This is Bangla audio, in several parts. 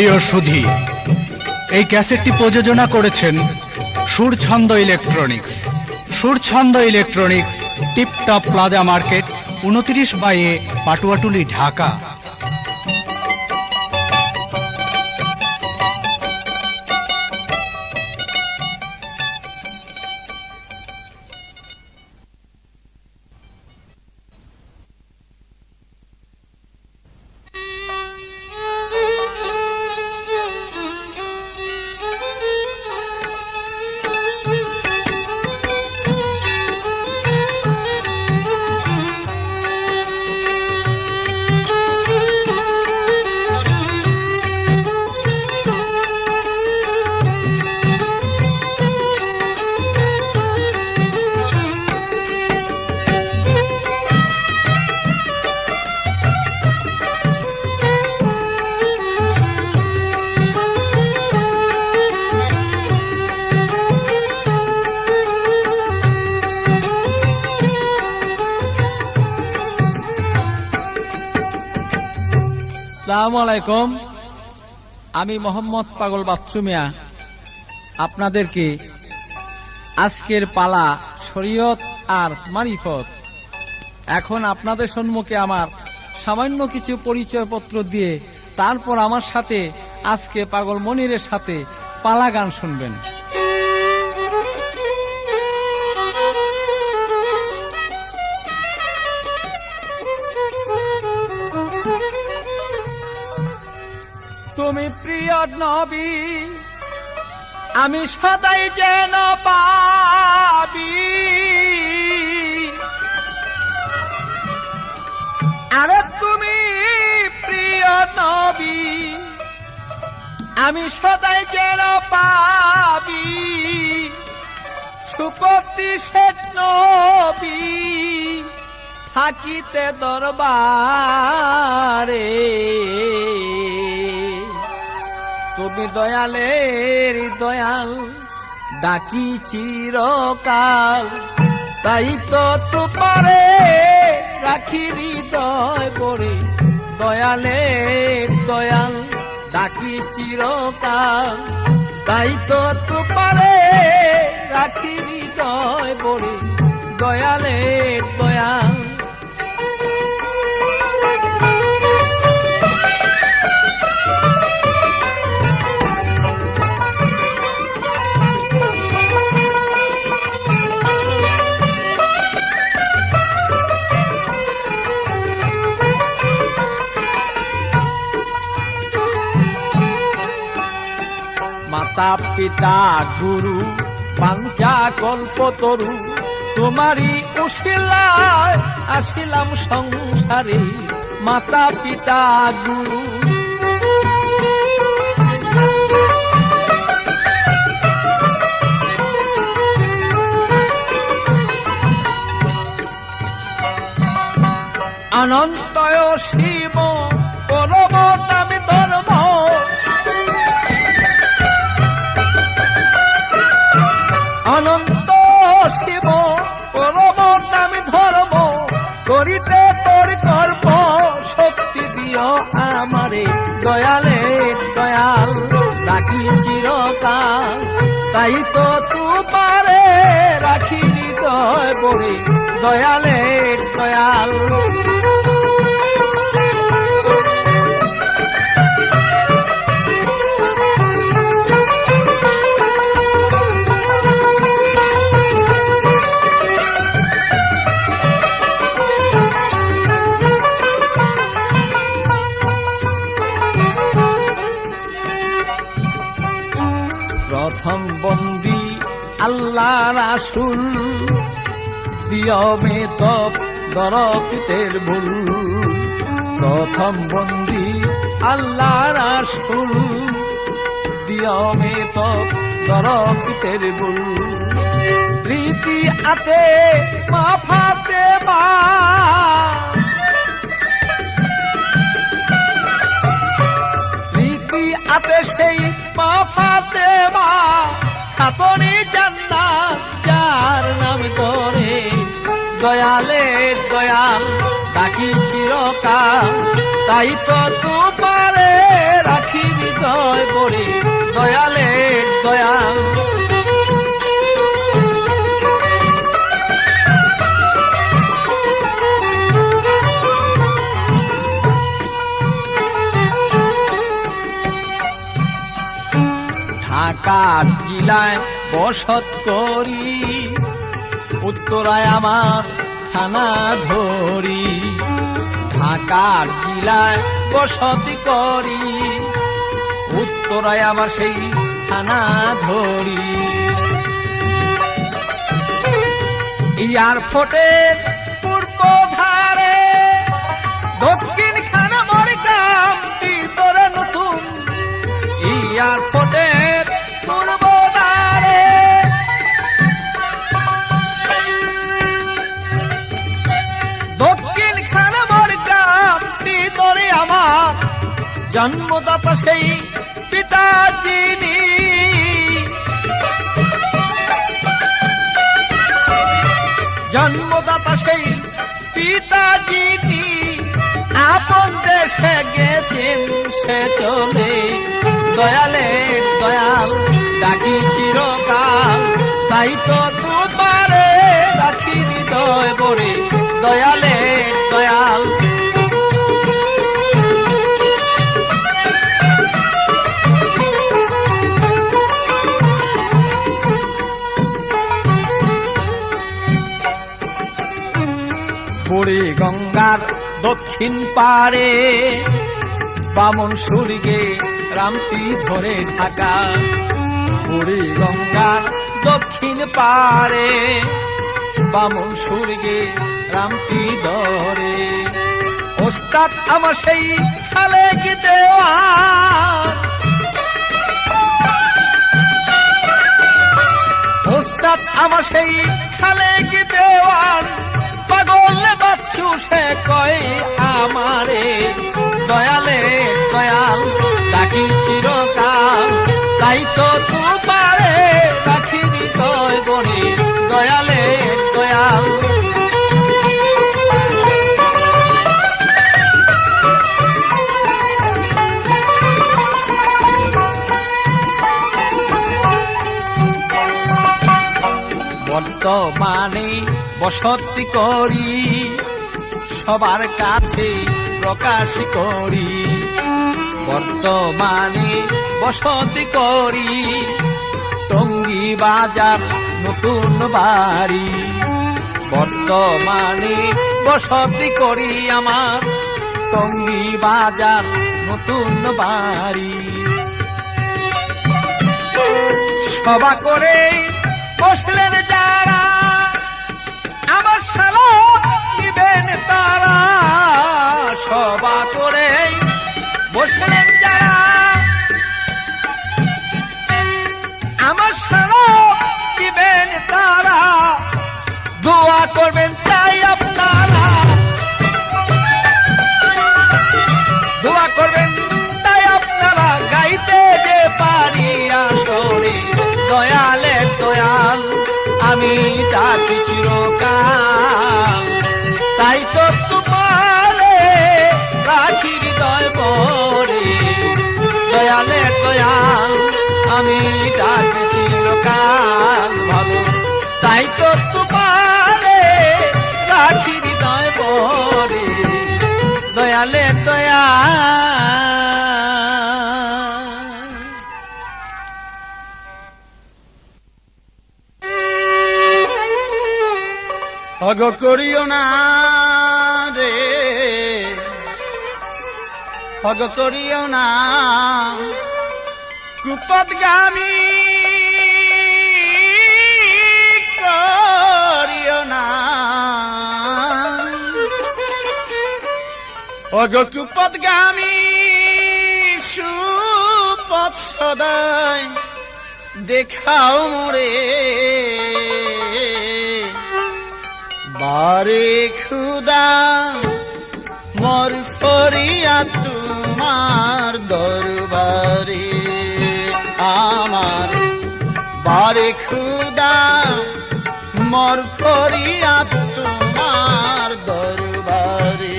প্রিয় সুধী, এই ক্যাসেটটি প্রযোজনা করেছেন Surchhanda electronics. Surchhanda electronics, tiptop plaza market, 29/A, Patuatuli, Dhaka. আসসালামু আলাইকুম। আমি মোহাম্মদ পাগল বাচ্চু মিয়া আপনাদেরকে আজকের পালা শরীয়ত আর মারিফত। এখন আপনাদের সম্মুখে আমার সামান্য কিছু পরিচয়পত্র দিয়ে তারপর আমার সাথে আজকে পাগল মনিরের সাথে পালা গান শুনবেন। তুমি প্রিয় নবী, আমি সদাই যেন পাবি, আরে তুমি প্রিয় নবী, আমি সদাই যেন পাবি, সুপতি শেখ নবী থাকিতে দরবারে, তুমি দয়ালের দয়াল ডাকি চিরকাল, তাই তো তোমারে রাখি হৃদয় ভরে, দয়ালের দয়াল ডাকি চিরকাল, তাই তো তোমারে রাখি হৃদয় ভরে, দয়ালের দয়াল। মাতা পিতা গুরু বাঞ্ছা কল্পতরু, তোমারই উশিলায় আসিলাম সংসারে, মাতা পিতা গুরু অনন্তয় শিব পরম নামে ধর্ম, অনন্ত শিব পরম নামে ধর্ম, করিতে তোর কর্ম শক্তি দিও আমারে, দয়ালের দয়াল রাখি চিরকাল, তাই তো তোমারে রাখি হৃদয় ভরে, দয়ালের দয়াল। প্রথম বন্দী আল্লাহ রাসূল, দিয়মে তপ দরকিতের ভুল, প্রথম বন্দী আল্লাহ রাসূল, দিয়মে তপ দরকিতের ভুল, প্রীতি আতে মা ফাতেমা, প্রীতি আতে সেই মা ফাতেমা, খাতনি জান্নাত যার নাম করে, দয়ালের দয়াল ডাকি চিরকাল, তাই তো তোমারে রাখি হৃদয় হৃদয় বরে দয়ালের দয়াল। ঢাকার জেলায় বসত করি, উত্তরায় আমার থানা ধরি। ঢাকার জেলায় বসতি করি, উত্তরায় আমার সেই থানা ধরি। এয়ারপোর্টের পূর্ব ধারে দক্ষিণ খানা মরে গ্রাম ভিতরে নতুন। এয়ারপোর্টের পূর্ব ধারে দক্ষিণ খানা মরে গ্রাম ভিতরে আমার জন্মদাতা সেই পিতা যিনি। জন্মদাতা সেই পিতা যিনি আপন দেশে গেছেন সে চলে। দয়ালের দয়াল ডাকি চিরকাল, তাই তো তোমারে রাখি হৃদয় বরে দয়ালের দয়াল। বুড়ি গঙ্গার দক্ষিণ পারে বামন সুরগে রামটি ধরে ঢাকা। বুড়ি গঙ্গার দক্ষিণ পারে বামন সুরগে রামটি ধরে। ওস্তাদ আমার সেই খালে কি দেওয়ান, ওস্তাদ আমার সেই খালে কি দেওয়ান। পাগল বাচ্চু সে কয় আমারে দয়ালের দয়াল ডাকি চিরকাল, তাই তো তোমারে রাখি হৃদয় বরে দয়ালের দয়াল। বর্তমানে বসতি করি, সবার কাছে প্রকাশ করি। বর্তমানে বসতি করি, টঙ্গী বাজার নতুন বাড়ি। বর্তমানে বসতি করি আমার টঙ্গী বাজার নতুন বাড়ি। সভা করে বসলেন যারা আমার সালাম নিবেন তারা। সভা করে বসলেন যারা আমার সালাম নিবেন তারা। দোয়া করবেন তাই আপনারা, দোয়া করবেন তাই আপনারা। গাইতে যে পারি আসরে দয়ালের দয়াল আমি ডাকি চিরকাল, তাই তো তোমারে রাখি হৃদয় বরে দয়ালের দয়াল আমি ডাকি চিরকাল ভালো, তাই তো তোমারে রাখি হৃদয় বরে দয়ালের দয়াল। অগ করিও না রে, অগ করিও না কুপদগামী করিও না। অগ কুপদগামী সুপথ সদাই দেখাও মোরে। বারে খুদা মর ফরিয়া তোমার দরবারে আমার। বারে খুদা মর ফরিয়া তোমার দরবারে।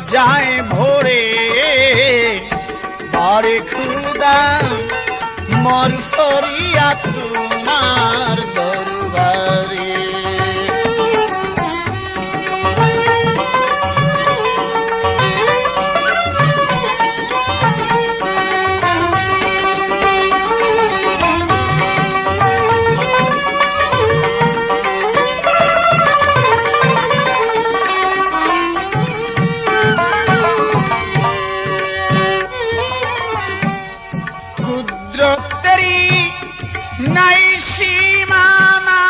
যায় ভোরে বারে খুদা মর ফরিয়াদ তোমার দরবারে কুদরতেরি নাই সীমানা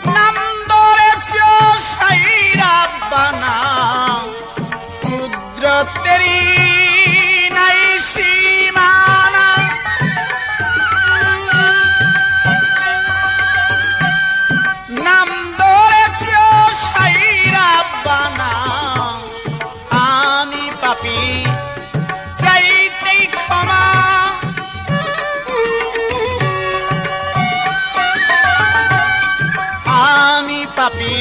নাম ধরেছ সাই রাব্বানা কুদরতেরি নাই সীমানা নাম ধরেছ সাই রাব্বানা আমি পাপী চাইতেই ক্ষমা আমি পাপী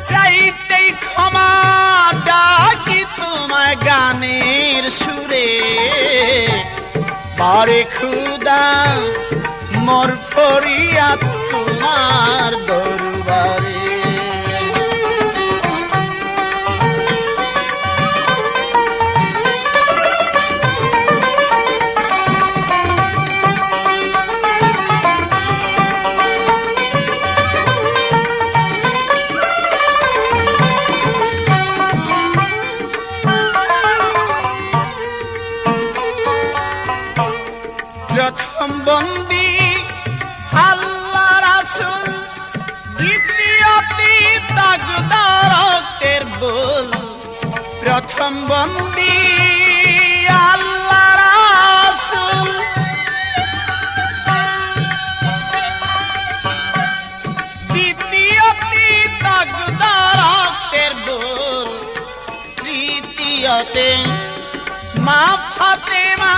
চাইতেই ক্ষমা ডাকি তোমায় গানের সুরে বারে খুদা মর ফরিয়াদ তোমার দরবারে প্রথম বন্দী আল্লাহ রাসূল দ্বিতীয়টি তাকদীরের বল প্রথম বন্দী আল্লাহ রাসূল দ্বিতীয়টি তাকদীরের বল তৃতীয়তে মা ফাতেমা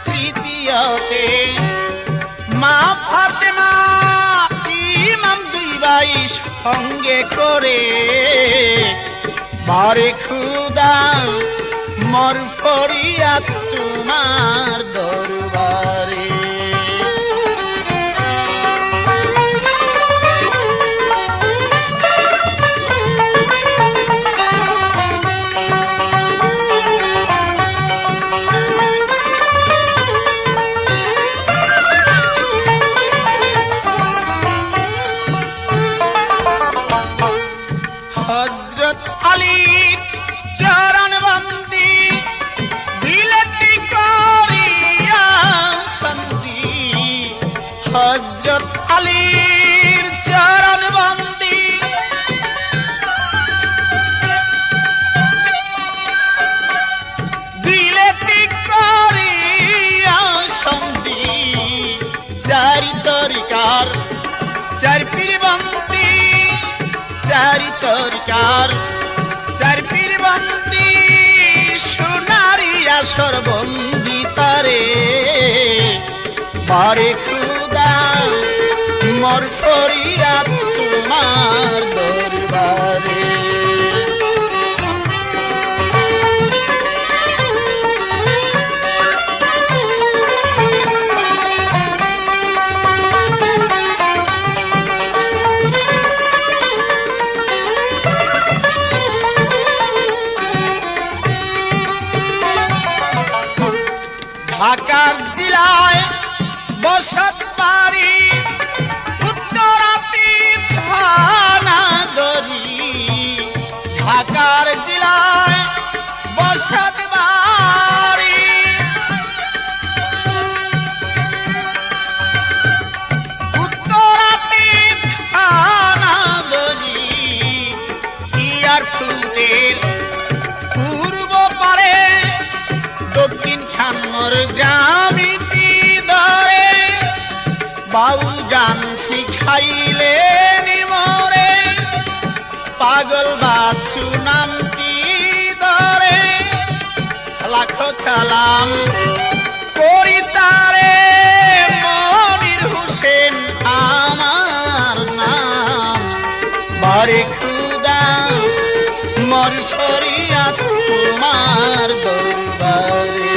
তৃতীয়তে মা ফাতেমা ইমাম দুই ভাই সঙ্গে করে বারে খুদা মর ফরিয়াদ তোমার দরবারে হযরত আলীর চরণ বন্দি দিলতি করিয়া সন্ধি হযরত আলীর চরণ বন্দি দিলতি করিয়া সন্ধি চারি তরিকার চার পীরবন্দি চারি তরিকার চার পীরবন্দি সোনারিয়া সরবন্দি তারে বারে খুদা মর ফরিয়াদ তোমার দরবারে ঢাকার জেলায় বসত বাড়ি উত্তরাতি থানা দরি ঢাকার জেলায় বসত বাড়ি উত্তরাতি থানা দরি এয়ারপোর্টের পূর্ব পারে দক্ষিণ খানমোর গ্রামীতি ধরে বাউল গান শিখাইলে নিমরে পাগল বাচ্চু নামটি ধরে লাখো সালাম করি তারে মনির হোসেন মোর ফরিয়াদ তোমার দরবারে।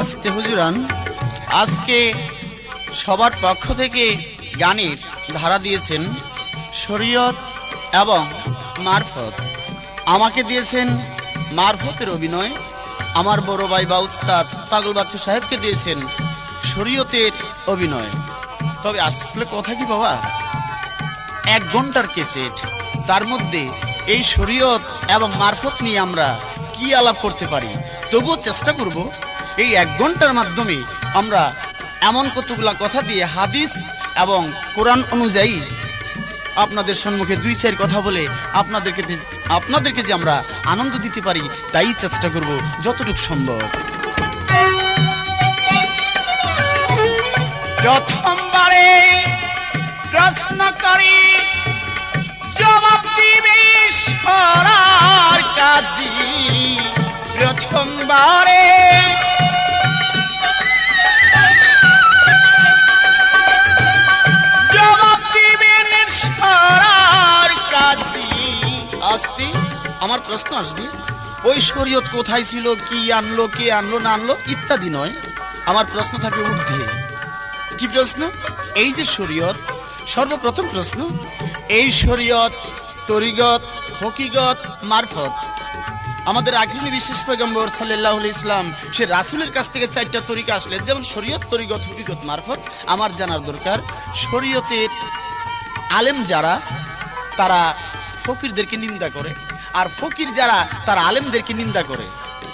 আজকে হুজুরান, আজকে সবার পক্ষ থেকে গানের ধারা দিয়েছেন শরীয়ত এবং মারফত। আমাকে দিয়েছেন মারফতের অভিনয়, আমার বড় ভাই বা উস্তাদ পাগল বাচ্চু সাহেবকে দিয়েছেন শরীয়তের অভিনয়। তবে আসলে কথা কি বাবা, 1 ঘন্টার ক্যাসেট, তার মধ্যে এই শরীয়ত এবং মারফত নিয়ে আমরা কি আলাপ করতে পারি। তবুও চেষ্টা করব এই 1 ঘন্টার মাধ্যমে আমরা এমন কতগুলা কথা দিয়ে হাদিস এবং কোরআন অনুযায়ী আপনাদের সম্মুখে 2-4 কথা বলে আপনাদেরকে যে আমরা আনন্দ দিতে পারি তাই চেষ্টা করব যতটুকু সম্ভব। প্রথমবারে প্রশ্ন করি, জবাব দিবি সরার কাজী। প্রথমবারে জবাব দিবেন সরার কাজী। আসতে আমার প্রশ্ন আসবে, ওই শরীয়ত কোথায় ছিল, কি আনলো, কে আনলো না আনলো ইত্যাদি নয়। আমার প্রশ্ন থাকে ঊর্ধ্বে। কি প্রশ্ন? এই যে শরীয়ত, সর্বপ্রথম প্রশ্ন, এই শরীয়ত, তরিগত, হকিগত, মারফত, আমাদের আখিরি বিশেষ পয়গম্বর সাল্লাল্লাহু আলাইহি ইসলাম সে রাসূলের কাছ থেকে 4টা তরিকা আসলেন, যেমন শরীয়ত, তরিগত, হকিগত, মারফত। আমার জানার দরকার, শরীয়তের আলেম যারা তারা ফকিরদেরকে নিন্দা করে, আর ফকির যারা তারা আলেমদেরকে নিন্দা করে।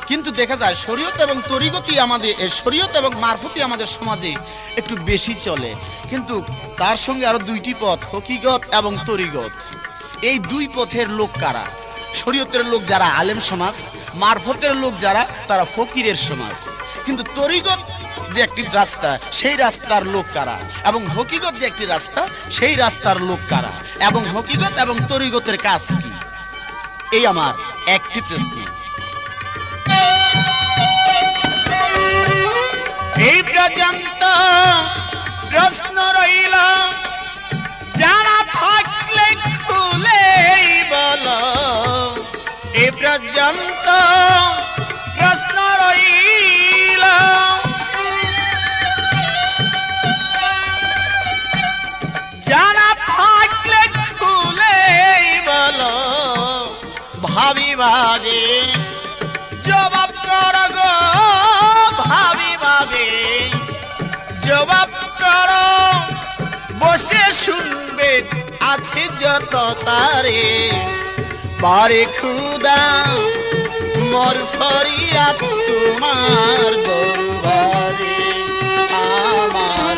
কিন্তু দেখা যায় শরীয়ত এবং তরিগতই আমাদের, শরীয়ত এবং মারফতই আমাদের সমাজে একটু বেশি চলে। কিন্তু তার সঙ্গে আরো 2টি পথ, হকিগত এবং তরিগত। এই 2 পথের লোক কারা? শরীয়তের লোক যারা আলেম সমাজ, মারফতের লোক যারা তারা ফকিরের সমাজ। কিন্তু তরিগত যে একটি রাস্তা, সেই রাস্তার লোক কারা? এবং হকিগত যে একটি রাস্তা, সেই রাস্তার লোক কারা? এবং হকিগত এবং তরিগতের কাজ কি? এই আমার একটি প্রশ্ন। এই পর্যন্ত প্রশ্ন রইল, যারা থাকলে খুলেই বলো। এই পর্যন্ত প্রশ্ন রইল, যারা থাকলে খুলেই বলো। ভাবি ভাবে জবাব কর গো, ভাবি ভাবে জবাব কর। বসে শুনবে আছে যত তারে। বারে খুদা মোর ফরিয়াদ তোমার দরবারে। আমার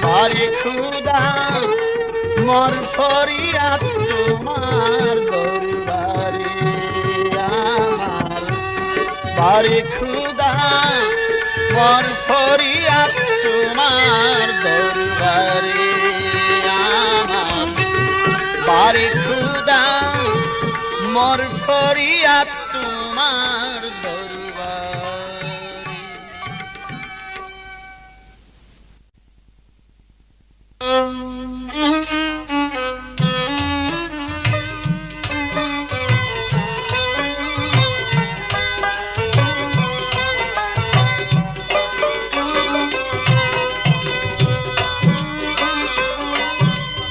বারে খুদা মোর ফরিয়াদ তোমার দরবারে। আমার বারে খুদা মোর ফরিয়াদ তোমার দরবারে। আমার বারে খুদা মোর ফরিয়াদ তোমার দরবারে।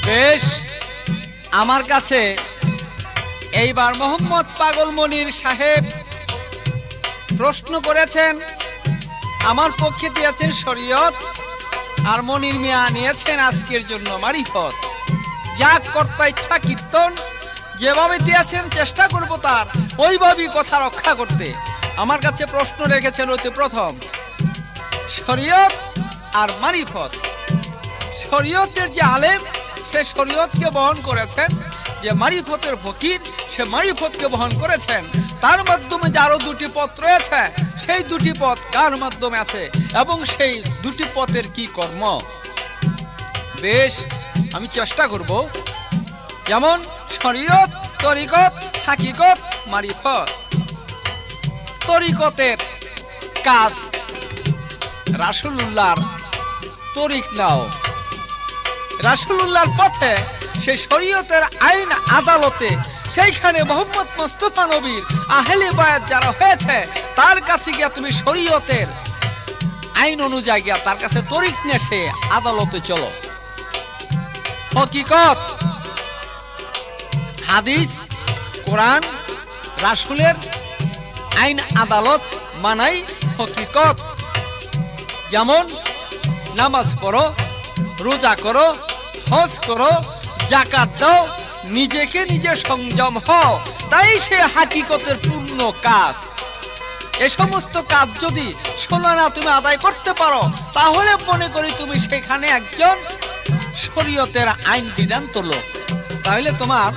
বেশ, আমার কাছে এইবার মোহাম্মদ পাগল মনির সাহেব প্রশ্ন করেছেন, আমার পক্ষে দিয়েছেন শরীয়ত, আর মনির মিয়া নিয়েছেন আজকের জন্য মারিফত। যাক কর্তা ইচ্ছা কীর্তন, যেভাবে দিয়েছেন চেষ্টা করব তার ওইভাবেই কথা রক্ষা করতে। আমার কাছে প্রশ্ন রেখেছেন অতি প্রথম শরীয়ত আর মারিফত। শরীয়তের যে আলেম সে শরীয়তকে বহন করেছেন, যে মারিফতের ফকির সে মারিফতকে বহন করেছেন। তার মাধ্যমে যে আরো 2টি পথ রয়েছে, সেই 2টি পথ কার মাধ্যমে আছে এবং সেই 2টি পথের কি কর্ম। বেশ, আমি চেষ্টা করব। যেমন শরীয়ত, তরিকত, হাকিকত, মারিফত। তরিকতের কাজ রাসূলুল্লাহর তরিক নাও, রাসূলুল্লাহর পথে, সেই শরীয়তের আইন আদালতে, সেইখানে মোহাম্মদ মুস্তাফা নবীর আহলে বায়াত যারা হয়েছে তার কাছে গিয়া তুমি শরীয়তের আইন অনুযায়ী গিয়া তার কাছে তরিক নিয়ে সে আদালতে চলো। হকিকত, হাদিস, কোরআন, রাসূলের আইন আদালত মানাই হকিকত। যেমন নামাজ পড়ো, রোজা করো, হজ করো, যাকাত দাও, নিজেকে নিজে সংযম হও, তাই সে হাকিকতের পূর্ণ কাজ। এ সমস্ত কাজ যদি ষোলনা তুমি আদায় করতে পারো, তাহলে মনে করি তুমি সেখানে একজন শরীয়তের আইন বিধান তোলো। তাহলে তোমার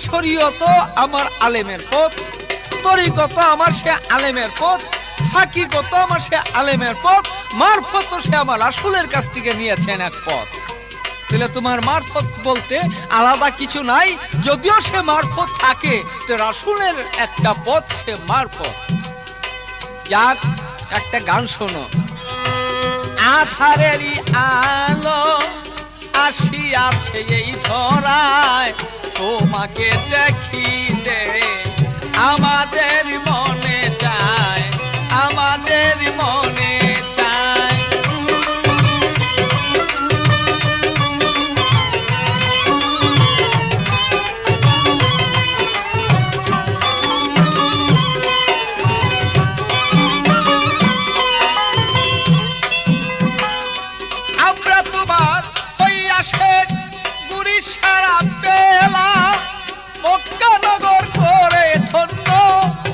শরীয়ত আমার আলেমের পথ, তরিকত আমার সে আলেমের পথ, হাকিকত আমার সে আলেমের পথ, মারফত সে আমার রাসূলের কাছ থেকে নিয়েছেন এক পথ। তাহলে তোমার মারফত বলতে আলাদা কিছু নাই, যদিও সে মারফত থাকে, তো রাসূলের একটা পথ সে মারফত। যাক, একটা গান শোনো। আধারেরই আলো আসিয়াছে এই ধরায়, তোমাকে দেখিতে আমাদের মনে চায়, আমাদের মনে চায়। আমরা তোমার হইয়া শেখ গুরি সারা পেলা, মক্কা নগর করে ধন্য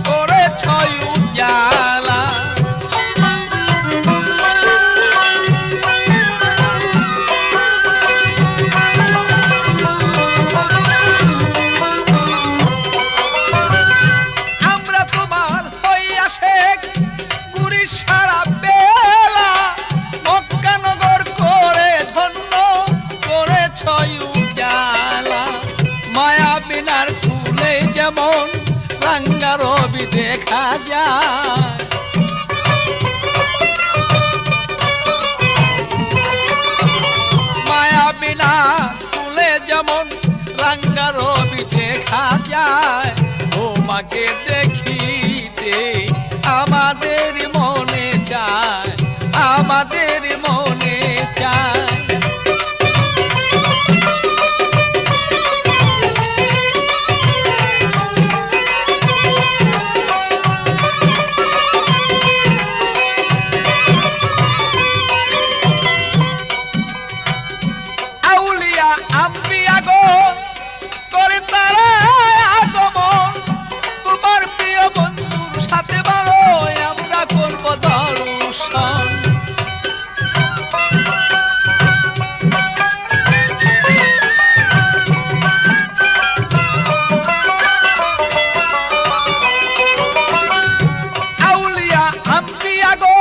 করেছ উজালা। আমরা তোমার হইয়া শেখ গুরি সারা পেলা, মক্কা নগর করে ধন্য করেছ উজালা। মায়া বিনার ফুলে যেমন রাঙ্গা রবি দেখা যায়, মায়া বিনা ফুলে যেমন রাঙ্গা রবি দেখা যায়, তোমাকে দেখিতে আমাদের মনে চায়, আমাদের মনে চায়। আউলিয়া আম্বিয়া গো করে তারা আগমন, তোমার প্রিয় বন্ধুর সাথে ভালো আমরা করব দর্শন। আউলিয়া আম্বিয়া গো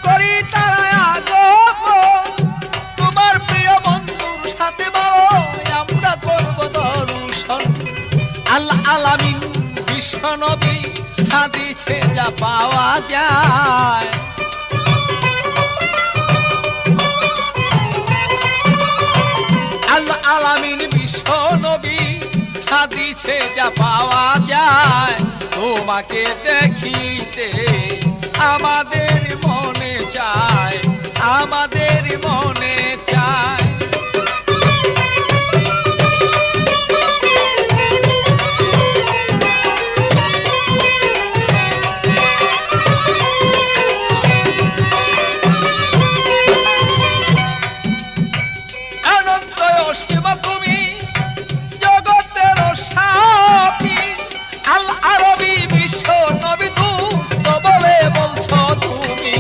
করি তারা আগমন, তোমার প্রিয় বন্ধুর সাথে ভালো আমরা করব দর্শন। আল্লাহ আলামিন বিশ্ব নবী হাদিসে যা পাওয়া যায়, আল্লাহ আলামিন বিশ্ব নবী হাদিসে যা পাওয়া যায়, তোমাকে দেখিতে আমাদের মনে চায়, আমাদের মনে চায়। অনন্ত অসীম তুমি জগতের সাপি, আল আরবি বিশ্ব নবী দুস্থ বলে বলছো তুমি।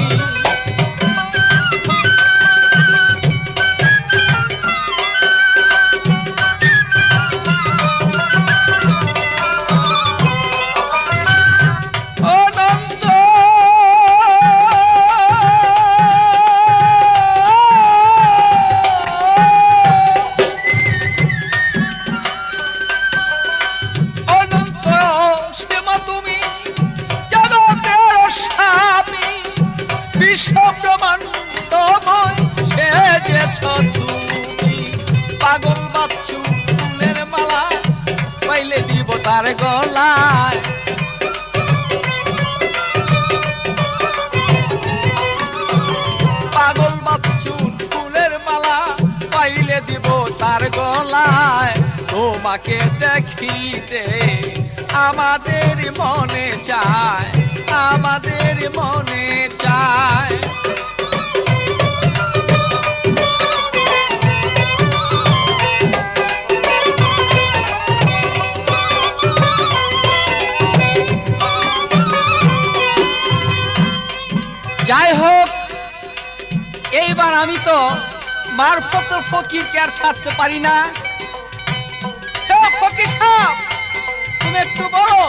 পাগল বাচ্চু ফুলের মালা পাইলে দিব তার গলায়। পাগল বাচ্চু ফুলের মালা পাইলে দিব তার গলায়। তোমাকে দেখিতে আমাদের মনে চায়, আমাদের মনে চায়। যাই হোক, এইবার আমি তো মারফত ফকিরকে আর ছাড়তে পারি না। ফকির সাহেব, তুমি একটু বলো,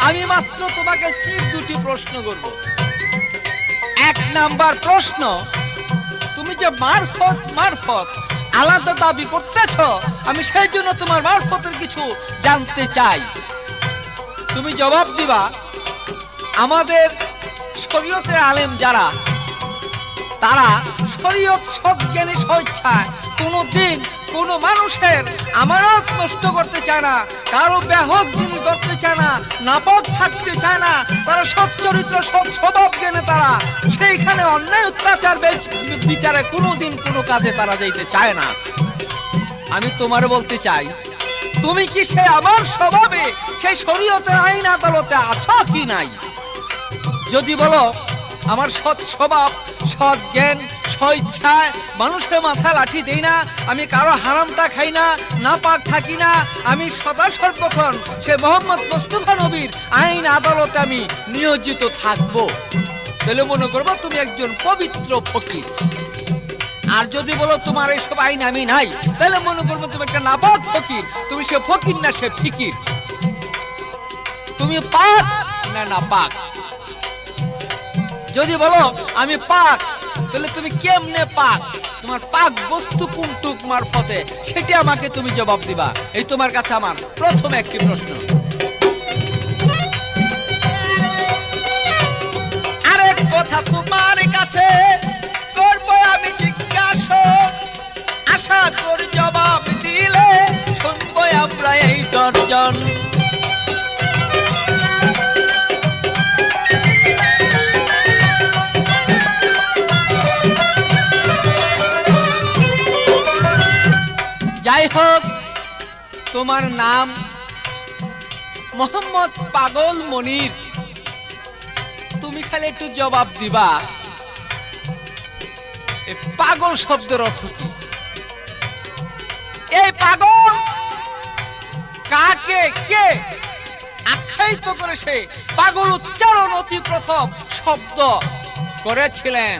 আমি মাত্র তোমাকে স্লিপ দুটি প্রশ্ন করব। এক নাম্বার প্রশ্ন, তুমি যে মারফত মারফত আলাদা দাবি করতেছ, আমি সেই জন্য তোমার মারফতের কিছু জানতে চাই। তুমি জবাব দিবা, আমাদের শরীয়তের আলেম যারা, তারা শরীয়ত সজ্ঞানে স্বেচ্ছায় কোনদিন কোন মানুষের আমানত নষ্ট করতে চায় না, কারো ব্যাহত দিন করতে চায় না, নাপাক থাকতে চায় না। তারা সৎ চরিত্র, সৎ স্বভাব জ্ঞানে তারা সেইখানে অন্যায় অত্যাচার বিচারে কোনোদিন কোনো কাজে তারা যাইতে চায় না। আমি তোমার বলতে চাই, তুমি কি সে আমার স্বভাবে সেই শরীয়তের আইন আদালতে আছো কি নাই? যদি বলো আমার সৎ স্বভাব, সৎ জ্ঞান, স্বেচ্ছায় মানুষের মাথা লাঠি দেই না, আমি কারো হারামটা খাই না, নাপাক থাকি না, আমি সদা সর্বক্ষণ সে মোহাম্মদ মুস্তাফা নবীর আইন আদালতে আমি নিয়োজিত থাকবো, তাহলে মনে করবো তুমি একজন পবিত্র ফকির। আর যদি বলো তোমার এইসব আইন আমি নাই, তাহলে মনে করবো তুমি একটা নাপাক ফকির। তুমি সে ফকির না সে ফিকির, তুমি পাক না নাপাক। যদি বলো আমি পাক, তাহলে তুমি কেমনে পাক, তোমার পাক বস্তু কোনটুক মারফতে, সেটা আমাকে তুমি জবাব দিবা। এই তোমার কাছে আমার প্রথম একটি প্রশ্ন। আরেক কথা তোমার কাছে করবো আমি জিজ্ঞাসা, আশা করি জবাব দিলে শুনবো আমরা এই দর্জন। যাই হোক, তোমার নাম মোহাম্মদ পাগল মনির। তুমি খালি একটু জবাব দিবা, পাগল শব্দের অর্থ কি? এই পাগল কাকে কে আখ্যায়িত করেছে? পাগল উচ্চারণ অতি প্রথম শব্দ করেছিলেন,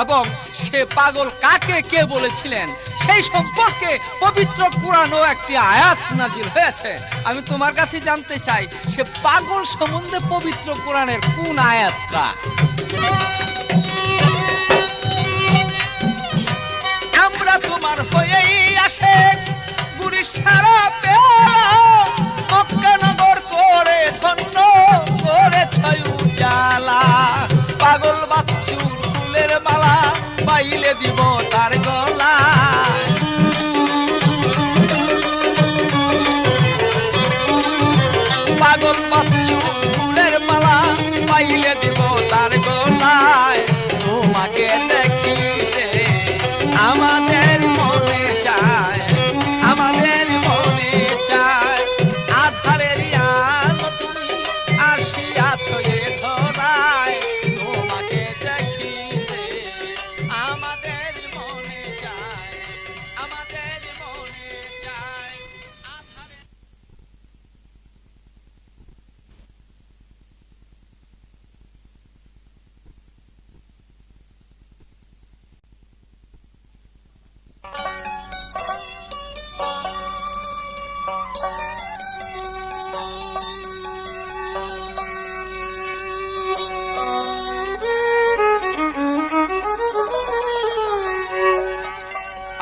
এবং সে পাগল কাকে কে বলেছিলেন সেই সম্পর্কে পবিত্র কোরআনও একটি আয়াত নাজিল হয়েছে। আমি তোমার কাছে জানতে চাই, সে পাগল সম্বন্ধে পবিত্র কোরআনের কোন আয়াতটা? আমরা তোমার হয়েই আসে গুরি সারা মক্কানগর করে ধন্য করেছ উজালা। পাগল বাচ্চু ফুলের মালা পাইলে দিব তার গলায়। পাগল বাচ্চু ফুলের মালা পাইলে দিব তার গলায়। তোমাকে দেখিতে আমাদের মনে চায়, আমাদের মনে চায়। আধারের আলো তুমি আসিয়াছ এ ধরায়, তোমাকে দেখিতে আমাদের মনে চায়, আমাদের মনে চায়। আধারের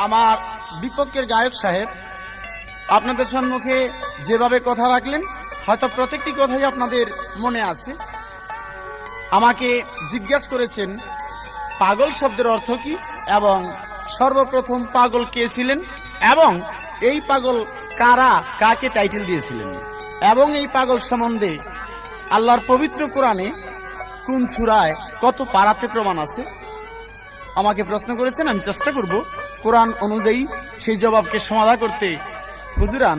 আমার বিপক্ষের গায়ক সাহেব আপনাদের সম্মুখে যেভাবে কথা রাখলেন, হয়তো প্রত্যেকটি কথাই আপনাদের মনে আছে। আমাকে জিজ্ঞাসা করেছেন পাগল শব্দের অর্থ কি এবং সর্বপ্রথম পাগল কে ছিলেন এবং এই পাগল কারা কাকে টাইটেল দিয়েছিলেন এবং এই পাগল সম্বন্ধে আল্লাহর পবিত্র কোরআনে কোন সূরায় কত পারাতে প্রমাণ আছে আমাকে প্রশ্ন করেছেন। আমি চেষ্টা করব কোরআন অনুযায়ী সেই জবাবকে সমাধা করতে। হুজুরান,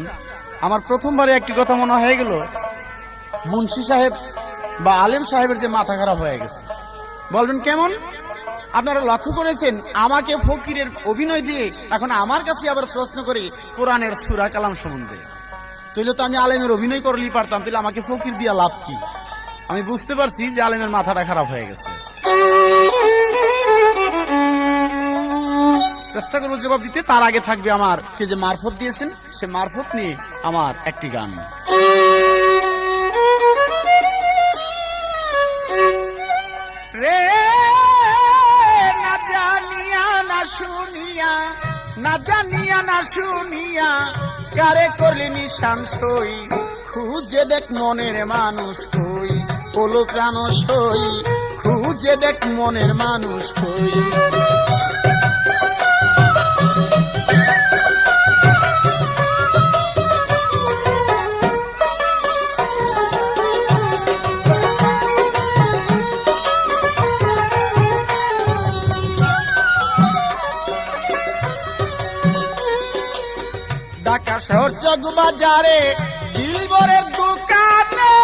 আমার প্রথমবারে একটি কথা মনে হয়ে গেল, মুন্সি সাহেব বা আলেম সাহেবের যে মাথা খারাপ হয়ে গেছে। বলবেন কেমন? আপনারা লক্ষ্য করেছেন আমাকে ফকিরের অভিনয় দিয়ে এখন আমার কাছে আবার প্রশ্ন করে কোরআনের সূরা কালাম সম্বন্ধে। তাইলে তো আমি আলেমের অভিনয় করলেই পারতাম, তাহলে আমাকে ফকির দিয়া লাভ কি? আমি বুঝতে পারছি যে আলেমের মাথাটা খারাপ হয়ে গেছে। চেষ্টা করবো জবাব দিতে। তার আগে থাকবে আমার কে যে মারফত দিয়েছেন সে মারফত নিয়ে আমার একটি গান। রে না জানিয়া না শুনিয়া, না জানিয়া না শুনিয়া কারে করলি নিশান সই, খুঁজে দেখ মনের মানুষ কই, ওলো প্রাণ সই, খুঁজে দেখ মনের মানুষ কই। ঢাকা শহর চক বাজারে দিলবরের দোকানে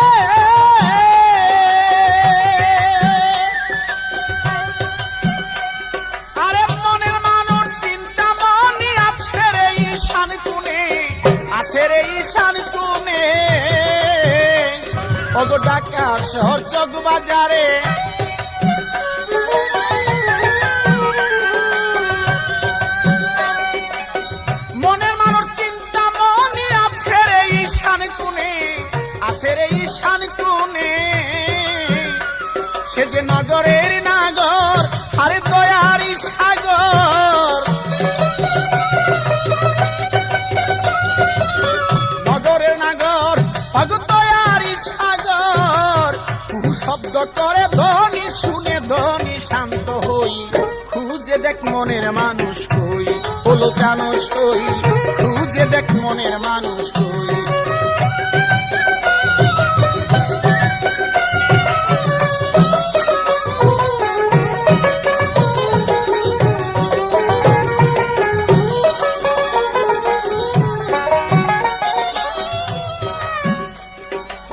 আরে মনের মানুষ চিন্তা মনি আছে রে ঈশান কোণে, আছে রে ঈশান কোণে। ওগো ঢাকা শহর চক বাজারে সে যে নগরের নাগর, আরে দয়ারি সাগর, নগরের নাগর পাগল দয়ারি সাগর। কুহু শব্দ করে ধ্বনি শুনে ধ্বনি শান্ত হই, খুঁজে দেখ মনের মানুষ কই, হলো কেন সই, খুঁজে দেখ মনের মানুষ কই।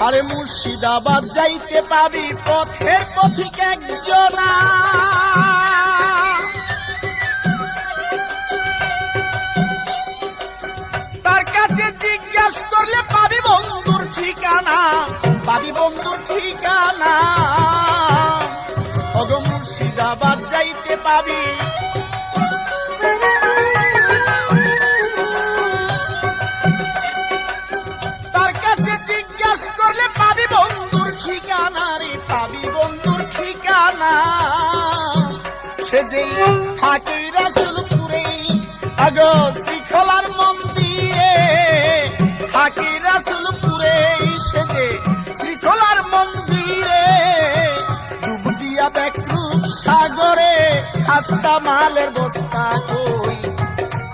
আরে মুর্শিদাবাদ যাইতে পাবি পথের পথিক একজনা, তার কাছে জিজ্ঞাসা করলে পাবি বন্ধুর ঠিকানা, পাবি বন্ধুর ঠিকানা। ওগো মুর্শিদাবাদ যাইতে পাবি করলে পাবি বন্ধুর ঠিকানা রে, পাবি বন্ধুর ঠিকানা। সে যেই থাকে রাসূলপুরে আগো শ্রীখোলার মন্দিরে, থাকে রাসূলপুরে সে যে শ্রীখোলার মন্দিরে। ডুব দিয়া দেখ রূপ সাগরে, খাস্তা মালের বস্তা কই,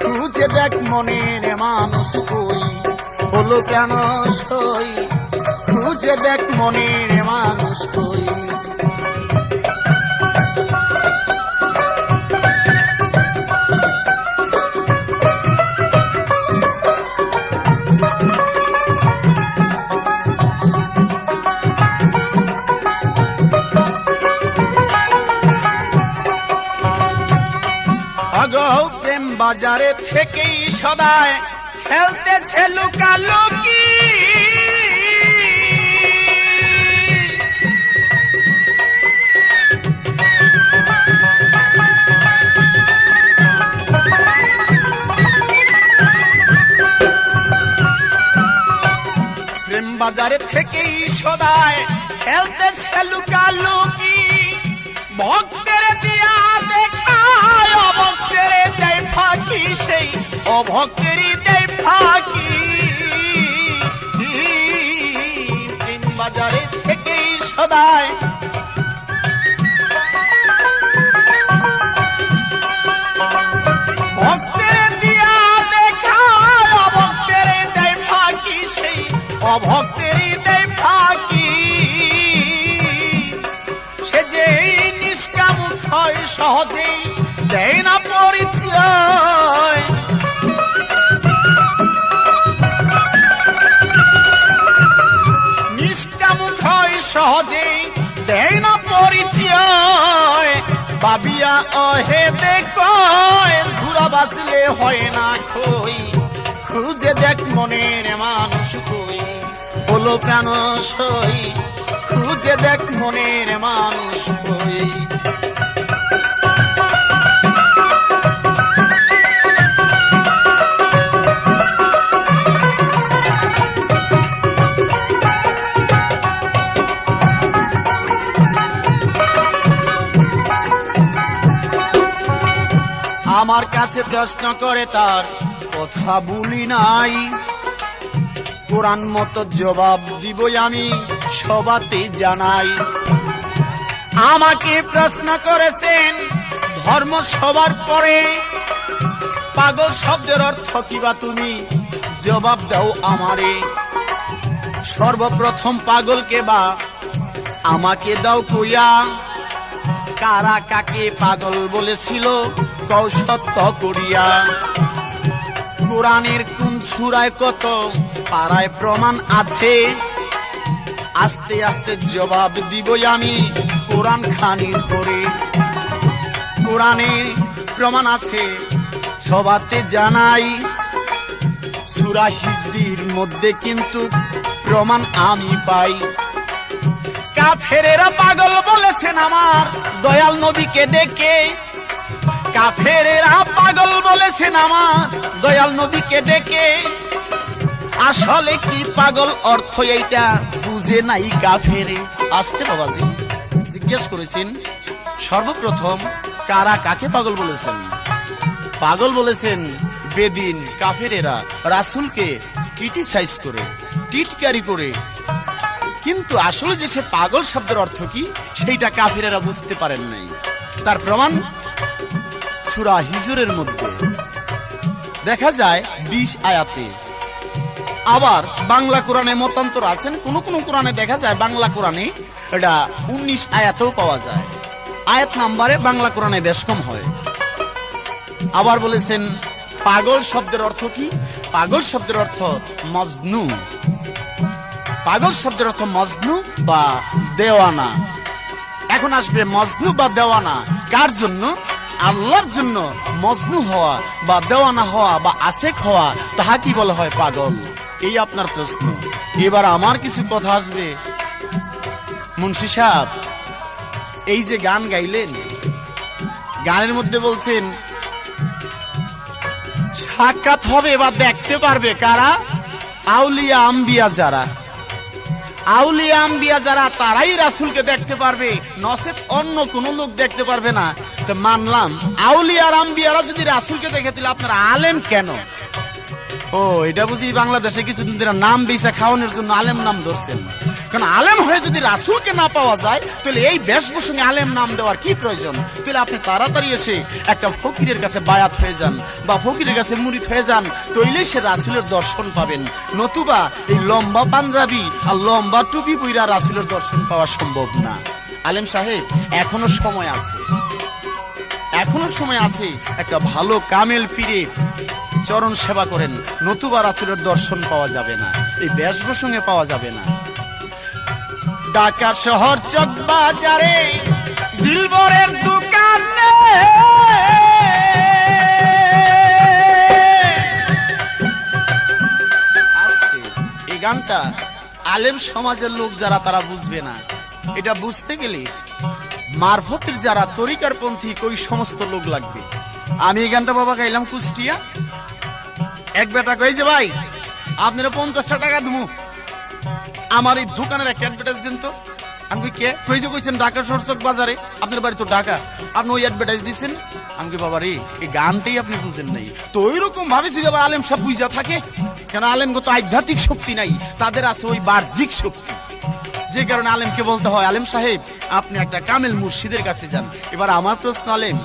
খুঁজে দেখ মনের মানুষ কই, হলো কেন সই, খুঁজে দেখ মনের মানুষ কই। আগো প্রেম বাজারে থেকেই সদায় খেলতেছে লুকালুকি, প্রেম বাজারে থেকেই সদায় খেলতেছে লুকালুকি। ভক্তের দিয়া দেখায় অভক্তের দেয় ফাঁকি, সেই অভক্তেরই দেয় ফাঁকি। প্রেম বাজারে থেকেই সদায় ভক্তের দিয়া দেখা সহজেই দেয় না পরিচয়। নিষ্কামুখ হয় সহজেই দেয় না পরিচয়। বাবিয়া অহেদে কয় ঘুরা বাঁচলে হয় না খই। খুঁজে দেখ মনের মানুষ কই, বলো প্রাণ সই। খুঁজে দেখ মনের মানুষ কই। আমার কাছে প্রশ্ন করে তার কথা বলি নাই। কোরআন মতো জবাব দিবই আমি সবাতে জানাই। আমাকে প্রশ্ন করেছেন ধর্ম সবার পরে, পাগল শব্দের অর্থ কিবা তুমি জবাব দাও আমারে। সর্বপ্রথম পাগলকে বা আমাকে দাও কইয়া, কারা কাকে পাগল বলেছিল কও সত্য করিয়া। কোরআনের কোন সূরায় কত পারায় প্রমাণ আছে, আস্তে আস্তে জবাব দিবই আমি কোরআন খানির করে। কোরআনের প্রমাণ আছে সবাতে জানাই। সূরা হিজরির মধ্যে কিন্তু প্রমাণ আমি পাই। কাফেরেরা পাগল বলেছেন আমার দয়াল নবীকে ডেকে। কাফেরেরা পাগল বলেছেন আমার দয়াল নবীকে ডেকে। আসলে কি পাগল অর্থ এইটা বুঝে নাই কাফেরে। আসতে বাবাজি জিজ্ঞেস করেছেন সর্বপ্রথম কারা কাকে পাগল বলেছেন। পাগল বলেছেন বেদিন কাফেরেরা রাসূলকে ক্রিটিসাইজ করে, টিটকারি করে। কিন্তু আসলে যে সে পাগল শব্দের অর্থ কি সেইটা কাফেরেরা বুঝতে পারেন নাই। তার প্রমাণ সূরা হিজরের মধ্যে দেখা যায় 20 আয়াতে। আবার বাংলা কোরআনে মতান্তর আছেন, কোন কোন কোরআনে দেখা যায় বাংলা কোরআনে এটা 19 আয়াতেও পাওয়া যায়। আয়াত নাম্বারে বাংলা কোরআনে বেশ কম হয়। আবার বলেছেন পাগল শব্দের অর্থ কি, পাগল শব্দের অর্থ মজনু। পাগল শব্দের অর্থ মজনু বা দেওয়ানা। এখন আসবে মজনু বা দেওয়ানা কার জন্য? আল্লাহর জন্য মজনু হওয়া বা দেওয়ানা হওয়া বা আশেক হওয়া, তাহা কি বলা হয়? পাগল। এই আপনার প্রশ্ন। এবার আমার কিছু কথা আসবে। মুন্সি সাহেব এই যে গান গাইলেন, গানের মধ্যে বলছেন সাক্ষাৎ হবে বা দেখতে পারবে কারা? আউলিয়া আম্বিয়া যারা, আউলিয়া আম্বিয়া যারা তারাই রাসূলকে দেখতে পারবে, নচেত অন্য কোন লোক দেখতে পারবে না। তো মানলাম আউলিয়া আর আম্বিয়ারা যদি রাসূলকে দেখে দিলে আপনার আলেম কেন? ও এটা বুঝি বাংলাদেশে কিছুদিন ধরে নাম বেচা খাওয়ানোর জন্য আলেম নাম ধরছেন। কারণ আলেম হয়ে যদি রাসূলকে না পাওয়া যায় তাহলে এই বেশভূষণে আলেম নাম দেওয়ার কি প্রয়োজন? তাহলে আপনি তাড়াতাড়ি এসে একটা ফকিরের কাছে বায়াত হয়ে যান বা ফকিরের কাছে মুরিদ হয়ে যান, তাইলেই সে রাসূলের দর্শন পাবেন। নতুবা এই লম্বা পাঞ্জাবি আর লম্বা টুপি পইরা রাসূলের দর্শন পাওয়া সম্ভব না। আলেম সাহেব এখনো সময় আছে, এখনো সময় আছে। একটা ভালো কামেল পীরে চরণ সেবা করেন, নতুবা রাসূলের দর্শন পাওয়া যাবে না, এই বেশভূষণে পাওয়া যাবে না। ঢাকা শহর চক বাজারে দিলবরের দোকানে আস্তে এই গানটা আলেম সমাজের লোক যারা তারা বুঝবে না। এটা বুঝতে গেলে মারফতের যারা তরিকার পন্থী ওই সমস্ত লোক লাগবে। আমি এই গানটা বাবা গাইলাম কুষ্টিয়া। এক বেটা কই যে ভাই আপনারা 50টা টাকা দেবো, আমার এই দোকানের একটা অ্যাডভার্টাইজ দিন তো। আমি কে কই যে কইছেন ঢাকা শহর চক বাজারে, আপনার বাড়ি তো ঢাকা, আপনি ওই অ্যাডভার্টাইজ দিচ্ছেন। আমি কি বাবা রে এই গানটাই আপনি বুঝেন নাই তো? ওইরকম ভাবে যদি আবার আলেম সব বুঝা থাকে, কেন আলেমগত আধ্যাত্মিক শক্তি নাই, তাদের আছে ওই বাহ্যিক শক্তি। যে কারণে আলেমকে বলতে হয় আলেম সাহেব আপনি একটা কামেল মুর্শিদের কাছে যান। এবার আমার প্রশ্ন আলেম,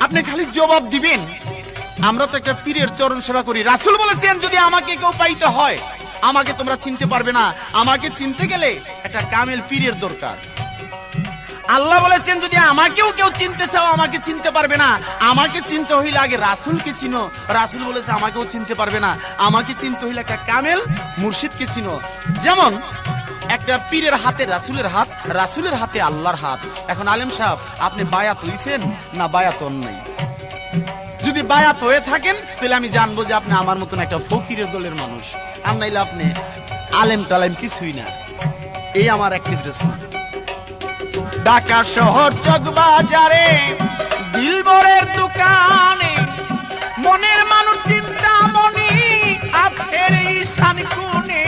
আপনি খালি জবাব দিবেন আমরা তো একটা পীরের চরণ সেবা করি। রাসূল বলেছেন যদি আমাকে কেউ পাইতে হয় আমাকে তোমরা চিনতে পারবে না, আমাকে চিনতে গেলে একটা কামেল পীরের দরকার। আল্লাহ বলেছেন যদি আমাকেও কেউ চিনতে চাও আমাকে চিনতে পারবে না, আমাকে চিনতে হইলে আগে রাসূলকে চিনো। রাসূল বলেছে আমাকেও চিনতে পারবে না, আমাকে চিনতে হইলে একটা কামেল মুর্শিদকে চিনো। যেমন একটা পীরের হাতে রাসূলের হাত, রাসূলের হাতে আল্লাহর হাত। এখন আলেম সাহেব আপনি বায়াত হইছেন না বায়াত হন নাই? যদি বায়াত হয়ে থাকেন তাহলে আমি জানবো যে আপনি আমার মতন একটা ফকিরের দলের মানুষ, আর নাইলে আপনি আলেম টালেম কিছুই না। এই আমার একটি দৃশ্য। ঢাকা শহর চকবাজারে দিলবরের দোকানে মনের মানুষ চিন্তা মনি আছে রে ঈশান কোণে,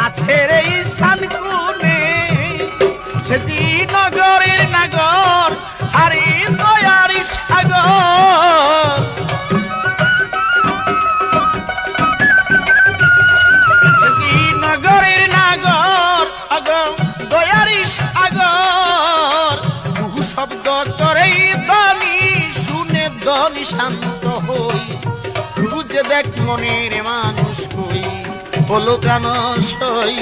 আছে রে ঈশান কোণে। সেজি নগরের নাগর হারি দয়ার সাগর, সেজি নগরের নাগর আগর দয়ারি সাগর। বহু শব্দ করে ধনী শুনে ধনী শান্ত হই, খুঁজে দেখ মনের মানুষ কই, বলো প্রাণ সই।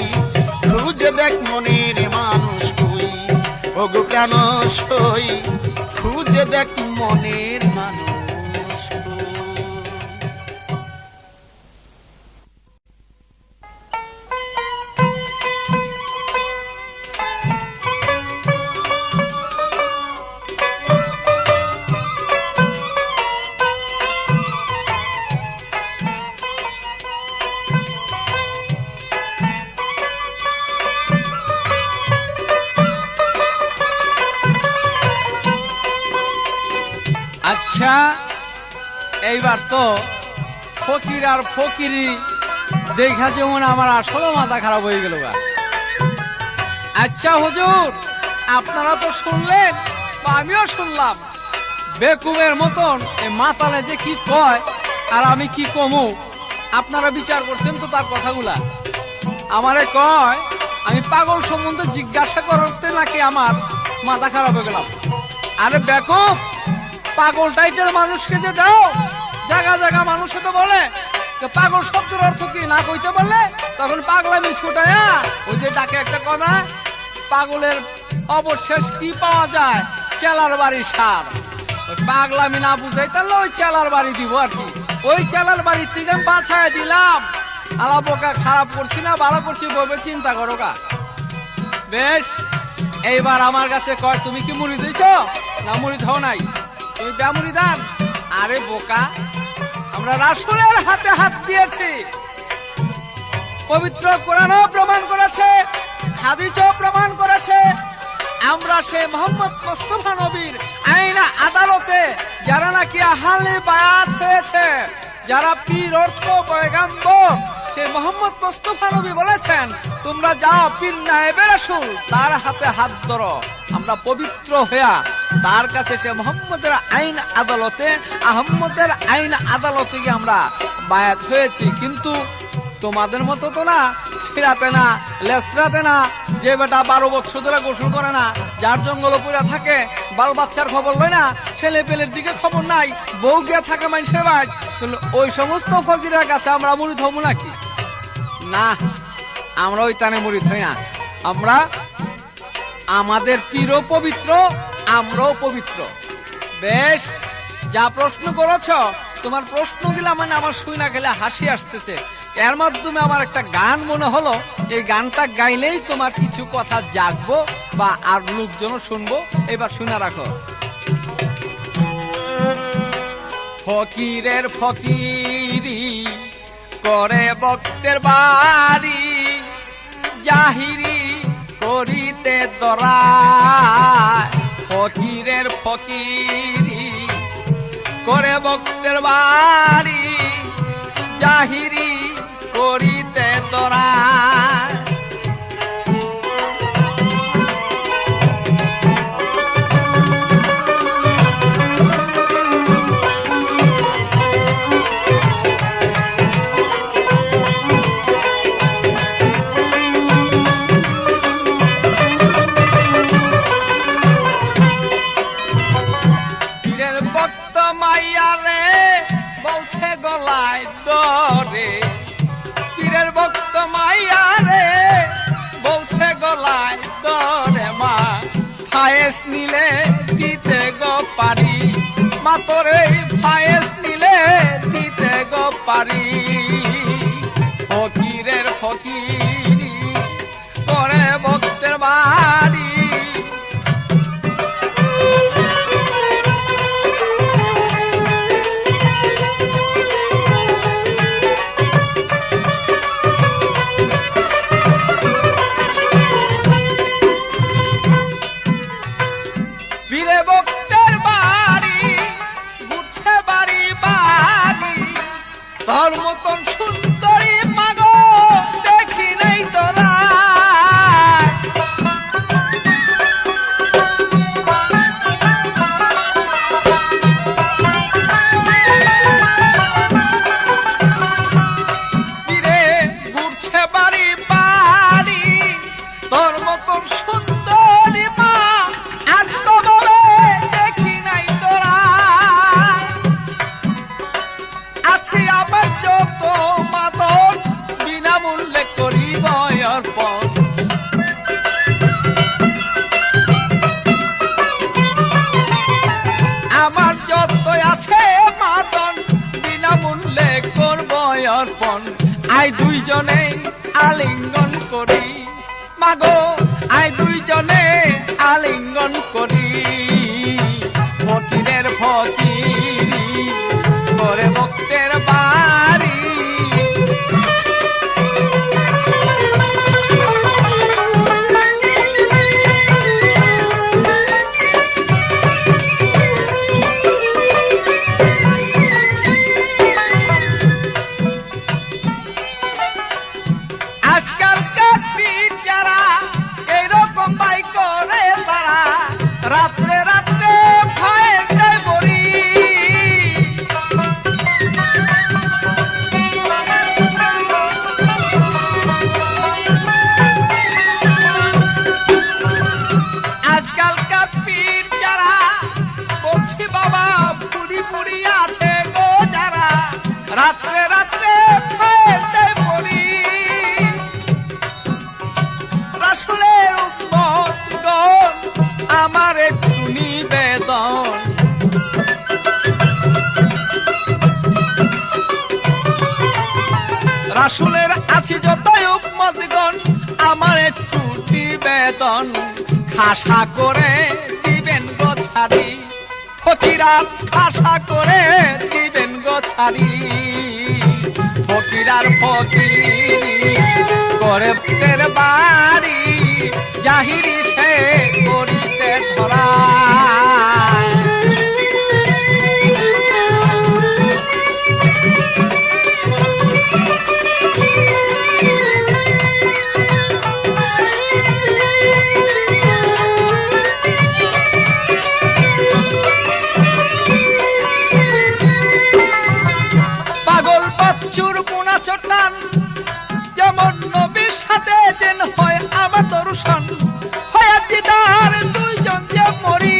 খুঁজে দেখ মনের মানুষ কই, ওগো প্রাণ সই। খুঁজে দেখ মনের মানুষ কই। আচ্ছা, এইবার তো ফকির আর ফকিরি দেখা যেমন আমার আসলে মাথা খারাপ হয়ে গেল। আচ্ছা হুজুর, আপনারা তো শুনলেন বা আমিও শুনলাম, বেকুবের মতন এই মাতালে যে কি কয় আর আমি কি কমু, আপনারা বিচার করছেন তো তার কথাগুলা। আমারে কয় আমি পাগল সম্বন্ধে জিজ্ঞাসা করতে নাকি আমার মাথা খারাপ হয়ে গেলাম। আরে বেকুব, পাগল টাইটের মানুষকে যে দাও, জায়গা জায়গা মানুষে তো বলে পাগল শব্দের অর্থ কি না কইতে বললে তখন পাগলামি ছুটায়া ওই যে ডাকে একটা কথা, পাগলের অবশেষ কি পাওয়া যায়, চেলার বাড়ি সার। ওই পাগলামি না বুঝাই তাহলে ওই চেলার বাড়ি দিব আর কি। ওই চেলার বাড়ির থেকে বাছায় দিলাম। আলা বোকা খারাপ করছি না ভালো করছি ভেবে চিন্তা করো গা। বেশ, এইবার আমার কাছে কয় তুমি কি মুড়ি দিয়েছ না মুড়ি দাও নাই, তুমি ব্যামুড়ি দান। আরে বোকা, আমরা রাসূলের হাতে হাত দিয়েছি, পবিত্র কোরআনও প্রমাণ করেছে, হাদিসও প্রমাণ করেছে। আমরা সে মোহাম্মদ মুস্তাফা নবীর আইনা আদালতে যারা নাকি আহলে বায়াত হয়েছে, যারা পীর অর্থ পয়গাম্বর, সে মোহাম্মদ মুস্তাফা নবী বলেছেন তোমরা যাও পীর নায়েবে রাসূল তার হাতে হাত ধরো। আমরা পবিত্র হইয়া তার কাছে সে মোহাম্মদের আইন আদালতে, আহম্মদের আইন আদালতে গিয়ে আমরা বায়াত হয়েছি। কিন্তু তোমাদের মতো তো না, ছিড়াতে না, লেসরাতে না, যে বেটা 12 বছর ধরে গোসল করে না, যার জঙ্গল পুরা থাকে, বাল বাচ্চার খবর লয় না, ছেলে পেলের দিকে খবর নাই, বউ গিয়া থাকে মানুষের বাড়ি, ওই সমস্ত ফকিরের কাছে আমরা মুরিদ হবো নাকি? না, আমরা ওই তানে মুরিদ হই না। আমরা আমাদের পীরও পবিত্র, আমরাও পবিত্র। বেশ, যা প্রশ্ন করেছ, তোমার প্রশ্ন গুলা মানে আমার শুই না গেলে হাসি আসতেছে। এর মাধ্যমে আমার একটা গান মনে হলো, এই গানটা গাইলেই তোমার কিছু কথা জাগবো বা আর লোকজন শুনবো। এবার শুনে রাখো। ফকিরের ফকিরি করে ভক্তের বাড়ি, জাহিরি করিতে দরায়। ফকিরের ফকিরি করে ভক্তের বাড়ি, জাহিরি করিতে দরায়। পীরের ভক্ত মাইয়া রে বলছে গলায় দরে, মাতরে ফায়েস নিলে দিতে গো পারি ফকিরের ফকিরি করে ভক্তের বাড়ি পীরে ভক্তের বাড়ি ঘুরছে বাড়ি বাড়ি তোর মতন সুন্দরী মাগো দেখি নাই তোরা পীরে ঘুরছে বাড়ি বাড়ি তোর মতন সুন্দরী মা আজ তো বলে দেখি নাই তোরা আছি আমার যত মাদন বিনামূল্যে করিব অর্পণ আমার যত আছে মাদন বিনামূল্যে করব অর্পণ আই দুইজনে আলিঙ্গন করি মাগো আই দুইজনে আলিঙ্গন করি ফকিরের ফকিরি করে ভক্তের বাড়ি আজকালকার পীর যারা এইরকম বাই করে তারা রাত্রে রাত্রে ভয়ের দেয় বড়ি আজকালকার পীর যারা বলছি বাবা পুরি পুরি আছে গো যারা রাত্রে রাত্রে ভয়ের দেয় বড়ি রাসূলের উম্মতগণ আমার একটু নিবেদন রাসূলের আছে যতই উম্মতগণ আমার একটু নিবেদন খাসা করে দিবেন গো ছাড়ি ফকিরা খাসা করে দিবেন গো ছাড়ি ফকিরার ফকিরি করে ভক্তের বাড়ি জাহিরি সে করিতে ধরা পাগল বাচ্চুর পোনা চটান যেমন নবীর সাথে যেন হয় আমার দর্শন হয় দিদার দুইজন যে মরি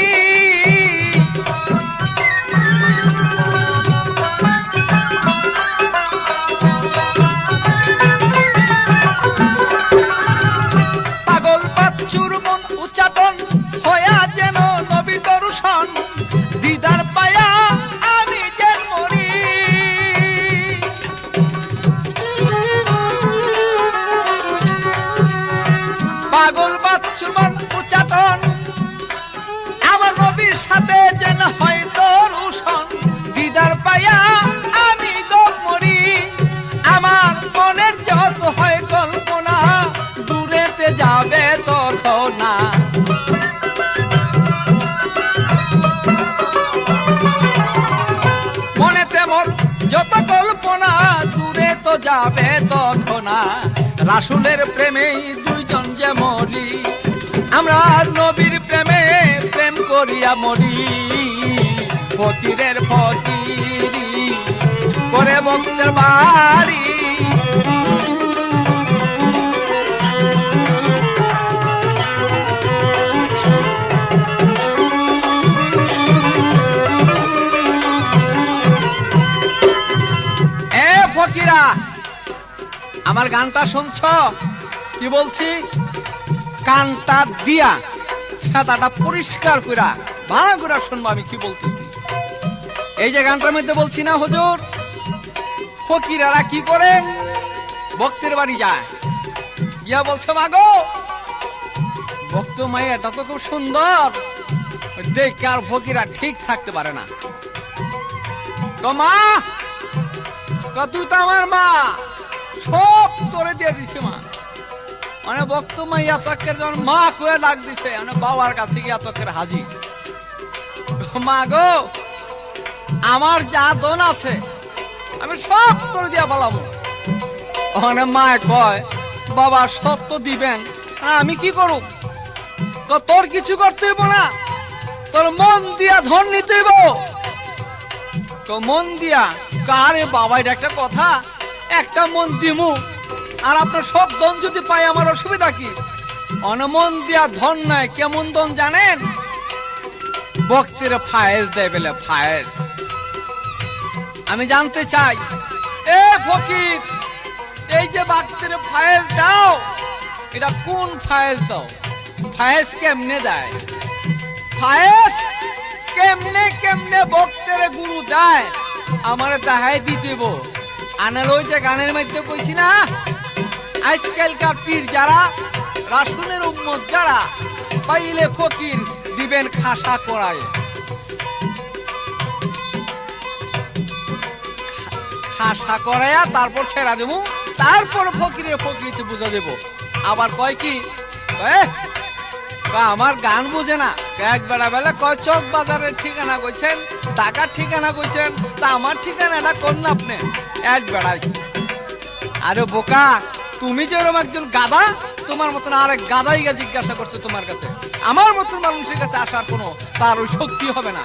পাগল বাচ্চুর মন উচ্চাটন হয়া যেন নবীর দর্শন দিদার পায়া আমি যে মরি পাগল বাচ্চুর মন উচ্চাটন আমার নবীর সাথে যেন হয় দর্শন দিদার পায়া আমি গো মরি আমার মনের যত হয় কল্পনা দূরেতে যাবে তখন না মনেতে মোর যত কল্পনা দূরে তো যাবে তখন না রাসূলের প্রেমেই দুইজন যে মরি আমরা নবীর প্রেমে প্রেম করিয়া মরি ফকিরের ফকিরি করে ভক্তের বাড়ি এ ফকিরা আমার গানটা শুনছ কি বলছি কানটা দিয়া ছাতাটা পরিষ্কার কইরা ভালো করে শুনবো আমি কি বলতেছি এই যে গানটার মধ্যে বলছি না হুজুর, ফকিরারা কি করে? ভক্তের বাড়ি যায়, গিয়া বলছে মাগো, ভক্ত মাইয়াটা তো খুব সুন্দর, দেখে আর ফকিরা ঠিক থাকতে পারে না। তো মা, তুই তো আমার মা, সব তোরে দিয়ে দিছে মা। মানে ভক্ত মাইয়া তকের যখন মা কয়ে ডাক দিছে, মানে বাবার কাছে গিয়া তকের হাজির। মা গো, আমার যা দন আছে আমি সব তোরে দিয়া বলাম। ওখানে মা কয়, বাবা সব তো দিবেন, আমি কি করব? তোর কিছু করতে হইব না, তোর মন দিয়া ধন নিতে হইব। তো মন দিয়া কারে বাবা, এটা একটা কথা? একটা মন দিমু আর আপনার সব ধন যদি পাই আমার অসুবিধা কি? অনমন দিয়া ধন নাই, কেমন ধন জানেন? ভক্তের ফায়েজ দেয় বলে ফায়েজ। আমি জানতে চাই, এ ফকির, এই যে ভক্তের ফায়েজ দাও, এটা কোন ফায়েজ দাও? ফায়েজ কেমনে দেয়? ফায়েজ কেমনে কেমনে ভক্তের গুরু দেয় আমার দেখাই দিতেব। আনার ওই যে গানের মধ্যে কইছি না, আজকালকার পীর যারা, রাসূলের উম্মত যারা, পাইলে ফকির দিবেন খাসা করায়। খাসা করাইয়া তারপর ছেড়া দেবো, তারপর ফকিরের ফকিরিতে বুঝা দেব। আবার কয় কি, আমার গান বুঝে না, এক বেলা বেলা কয় চক বাজারের ঠিকানা কইছেন, টাকার ঠিকানা কইছেন, তা আমার ঠিকানাটা কোন না আপনি? এক বেড়াই। আরে বোকা, তুমি যেরকম একজন গাধা, তোমার মতন আরেক গাধাই জিজ্ঞাসা করছে তোমার কাছে। আমার মতন মানুষের কাছে আসার কোনো তার ওই শক্তি হবে না।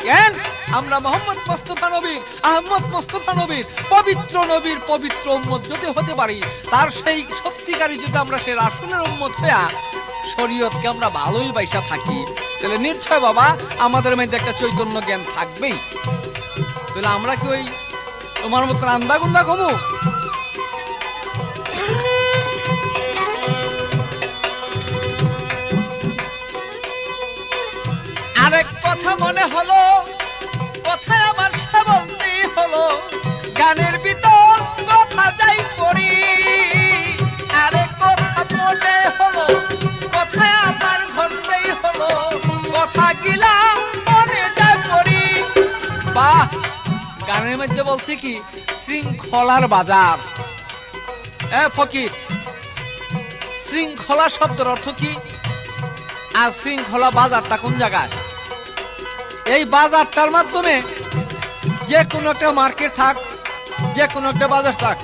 কেন? আমরা মোহাম্মদ মোস্তফা নবীর, আহমদ মোস্তফা নবীর, পবিত্র নবীর পবিত্র উম্মত যদি হতে পারি, তার সেই সত্যিকারী যদি আমরা সেই রাসূলের উম্মত হইয়া শরীয়তকে আমরা ভালোই বাইসা থাকি, তাহলে নিশ্চয় বাবা আমাদের মধ্যে একটা চৈতন্য জ্ঞান থাকবেই। তাহলে আমরা কি ওই তোমার মতন আন্দা গুন্দা কমু? আরেক কথা মনে হলো, কথায় আমার সে বলতেই হলো, গানের ভিতর কথা যাই পড়ি। আরেক কথা মনে হলো, কথায় আমার ঘটতেই হলো, কথা গিলা মনে যাই পড়ি। বাহ, গানের মধ্যে বলছে কি, শৃঙ্খলার বাজার। ফকির, শৃঙ্খলা শব্দের অর্থ কি? আর শৃঙ্খলা বাজারটা কোন জায়গায়? এই বাজারটার মাধ্যমে যে কোনো একটা মার্কেট থাক, যে কোনো একটা বাজার থাক,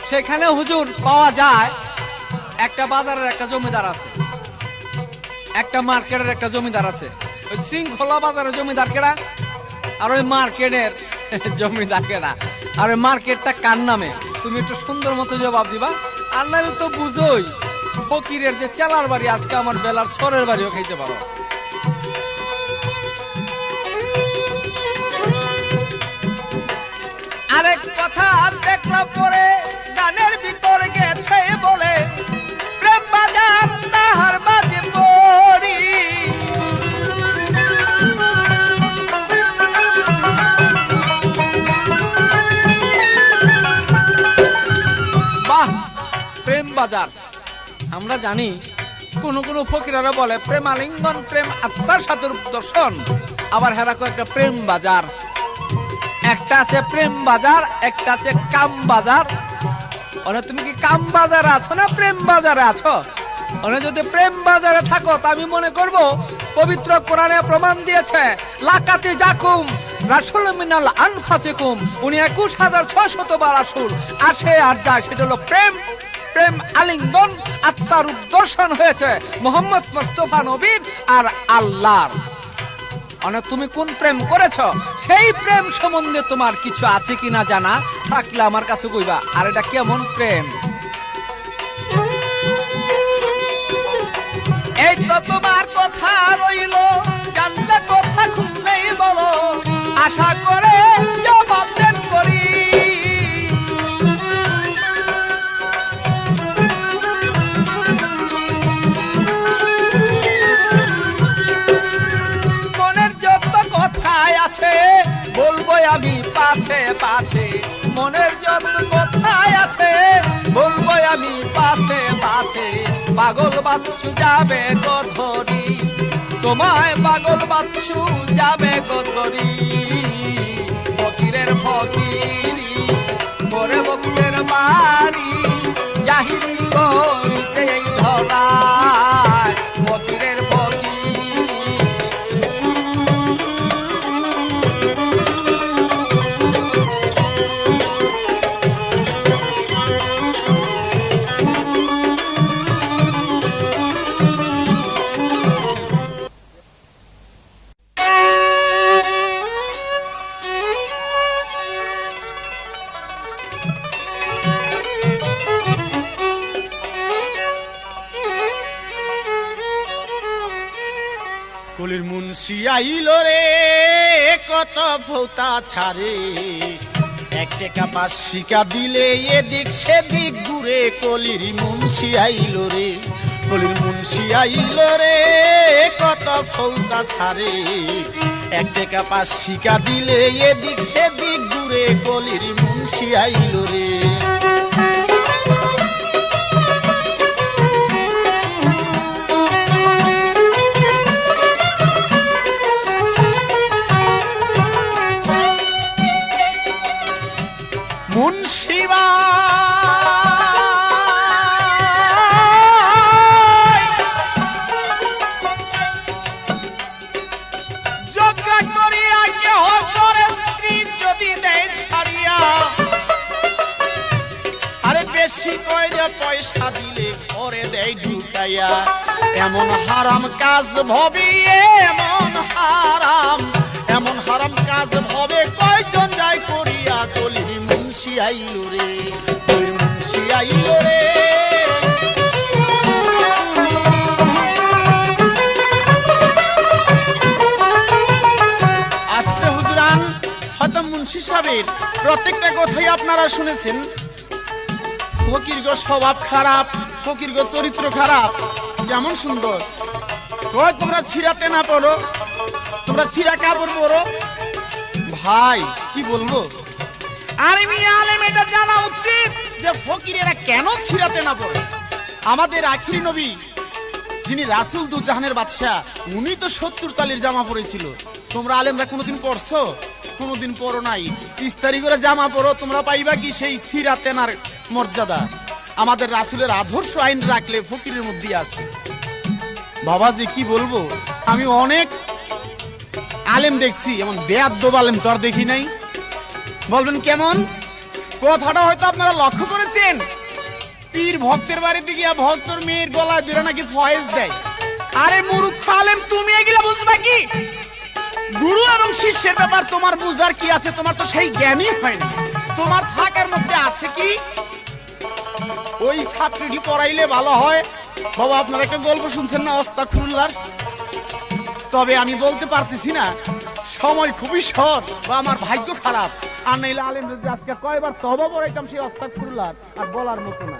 সেখানে হুজুর পাওয়া যায় একটা বাজারের একটা জমিদার আছে, একটা মার্কেটের একটা জমিদার আছে। ওই শৃঙ্খলা বাজারের জমিদার কেডা আর ওই মার্কেটের জমিদার কেডা? আর ওই মার্কেটটা কার নামে? তুমি একটু সুন্দর মতো জবাব দিবা। আর নাহলে তো বুঝোই, ফকিরের যে চেলার বাড়ি, আজকে আমার বেলার ছরের বাড়িও খাইতে পারো। আরেক কথা দেখলাম পরে গানের ভিতর গেছে বলে, প্রেম বাজার তাহার বাজে পড়ি। বাহ, প্রেম বাজার। আমরা জানি কোন কোন ফকিরারা বলে প্রেমালিঙ্গন, প্রেম আত্মার সাথে দর্শন। আবার হেরা একটা প্রেম বাজার, একটা আছে প্রেম বাজার, একটা আছে কাম বাজার। তুমি কি কাম বাজারে আছো না প্রেম বাজারে আছো? যদি প্রেম বাজারে থাকো, তা আমি মনে করব পবিত্র কোরআনে প্রমাণ দিয়েছে, লাকাতি জাকুম রাসূল মিনাল আনফাসিকুম। উনি 21,600 বার রাসূল আসে আর যায়, সেটা হলো প্রেম। প্রেম আলিঙ্গন, আত্মার দর্শন হয়েছে মোহাম্মদ মুস্তাফা নবীর আর আল্লাহর। তুমি কোন প্রেম করেছ, সেই প্রেম সম্বন্ধে তোমার কিছু আছে কিনা জানা থাকলে আমার কাছে কইবা। আর এটা কেমন প্রেম? এই তো তোমার কথা রইল, জানলে কথা খুললেই বলো, আশা করে জবাব দেন করি। মনের আমি পাছে পাছে, মনের যত কোথায় আছে বলবো আমি পাছে পাছে। পাগল বাচ্চু যাবে গধরি, তোমায় পাগল বাচ্চু যাবে গধরি। ফকিরের ফকিরি করে ভক্তের বাড়ি, জাহিরি করিতে এই ধরায় ফকিরের ফকিরি। কলির মুন্সি আইল রে কত ভৌতা ছাড়ে, এক টাকা 5 শিকা দিলে এদিক সেদিক ঘুরে। কলির মুন্সি আইল রে, কলির মুন্সি আইল রে কত ভৌতা ছাড়ে, এক টাকা 5 শিকা দিলে এদিক সেদিক ঘুরে। কলির মুন্সি আইল রে। মুন্সিবা যজ্ঞা করিয়া কেহ করে স্ত্রী যদি দেয় ছাড়িয়া, আরে বেশি কইরে পয়সা দিলে ঘরে দেয় ঢুকাইয়া। এমন হারাম কাজ ভবি, এমন হারাম কাজ ভবে কয়জন যায় করিয়া। কলির মুন্সি আইল রে, কলির মুন্সি আইল রে। আস্তে হুজরান, হয়তো মুন্সি সাহেবের প্রত্যেকটা কথাই আপনারা শুনেছেন। ফকির গো স্বভাব খারাপ, ফকির গো চরিত্র খারাপ। কেমন সুন্দর কয়, তোমরা ছিড়াতে না পড়ো, তোমরা ছিড়া কাপড় পরো। ভাই কি বলবো, আরে মিয়া আলেম এটা জানা উচিত যে ফকিরেরা কেন ছিড়াতে না পড়ে। আমাদের আখিরি নবী যিনি রাসূল দু জাহানের বাদশা, উনি তো 70 তালির জামা পরেছিল। তোমরা আলেমরা কোনোদিন পরছো? কোনোদিন পরো নাই। ইস্তারি করে জামা পরো, তোমরা পাইবা কি সেই ছিড়াতেনার মর্যাদা? আমাদের রাসূলের আদর্শ আইন রাখলে ফকিরের মধ্যে আছে। বাবাজি কি বলবো, আমি অনেক আলেম দেখছি, এমন বেয়াদ্দব আলেম তো আর দেখি নাই। বলবেন কেমন? কথাটা হয়তো আপনারা লক্ষ্য করেছেন, পীর ভক্তের বাড়িতে গিয়া ভক্তর মেয়ের গলায় ধরে নাকি ফয়েজ দেয়। আরে মূর্খ আলেম, তুমি এগুলা বুঝবা কি? গুরু এবং শিষ্যের ব্যাপার তোমার বুঝার কি আছে? তোমার তো সেই জ্ঞানই হয়নি। তোমার থাকার মধ্যে আছে কি ওই ছাত্রীটি পড়াইলে ভালো হয়। বাবা আপনারা একটা গল্প শুনছেন না আস্তাগফিরুল্লাহ? তবে আমি বলতে পারতেছি না, সময় খুবই শর্ট বা আমার ভাগ্য খারাপ। আর নাইলে আলেম যদি আজকে কয়বার তওবা পড়াইতাম সেই আস্তাগফিরুল্লাহ আর বলার মতো না।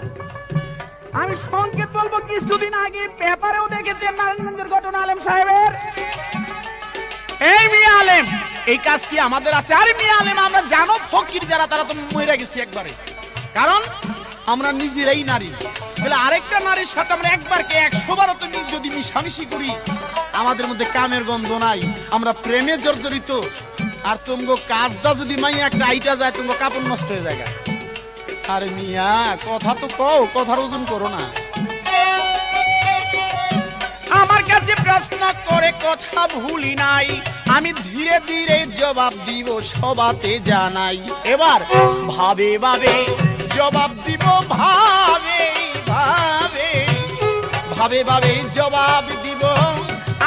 আমি সংকেত বলবো, কিছুদিন আগে পেপারেও দেখেছেন নারায়ণগঞ্জের ঘটনা আলেম সাহেবের। এই মিয়া আলেম, এই কাজ কি আমাদের আছে? আরে মিয়া আলেম, আমরা জানো ফকির যারা তারা তো মরে গেছি একবারে, কারণ আমরা নিজেরাই নারী। তাহলে আরেকটা নারীর সাথে আমরা একবারকে 100 বার যদি মিশামিশি করি, আমাদের মধ্যে কামের গন্ধ নাই, আমরা প্রেমে জর্জরিত। আর তুমগো কাজটা যদি মাইয়া একটা আইটা যায়, তুমগো কাপড় নষ্ট হয়ে যায়। আরে মিয়া কথা তো কও, কথার ওজন করো না। আমার কাছে প্রশ্ন করে কথা ভুলি নাই, আমি ধীরে ধীরে জবাব দিব, সবাতে জানাই। এবার ভাবে ভাবে জবাব দিব, ভাবে ভাবে ভাবে ভাবে জবাব দিব।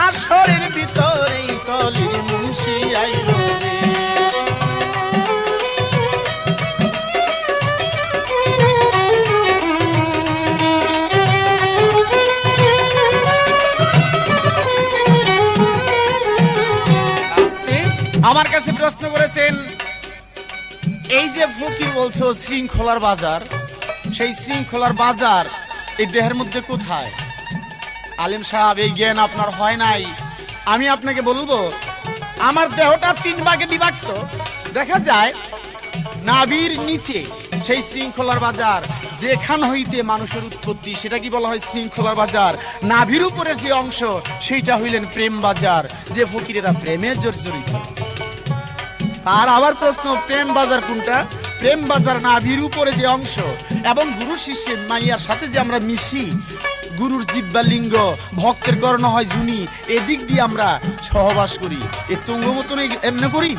আসরের ভিতরে কলির মুন্সি আইল রে। আমার কাছে প্রশ্ন করেছেন, এই যে ফকির বলছো শৃঙ্খলার বাজার, সেই শৃঙ্খলার বাজার এই দেহের মধ্যে কোথায়? আলেম সাহেব, এই জ্ঞান আপনার হয় নাই। আমি আপনাকে বলবো, আমার দেহটা 3 ভাগে বিভক্ত। দেখা যায় নাভির নিচে সেই শৃঙ্খলার বাজার, যেখান হইতে মানুষের উৎপত্তি, সেটা কি বলা হয় শৃঙ্খলার বাজার। নাভির উপরের যে অংশ সেইটা হইলেন প্রেম বাজার, যে ফকিরেরা প্রেমে জর্জরিত। আর আবার প্রশ্ন, প্রেম বাজার কোনটা? প্রেম বাজার নাভির উপরে যে অংশ, এবং গুরু শিষ্যের মাইয়ার সাথে যে আমরা মিশি, গুরুর জিব্বা লিঙ্গ, ভক্তের কর্ণ হয় জুনি, এদিক দিয়ে আমরা সহবাস করি। এ তুঙ্গ মতন এমনি করি।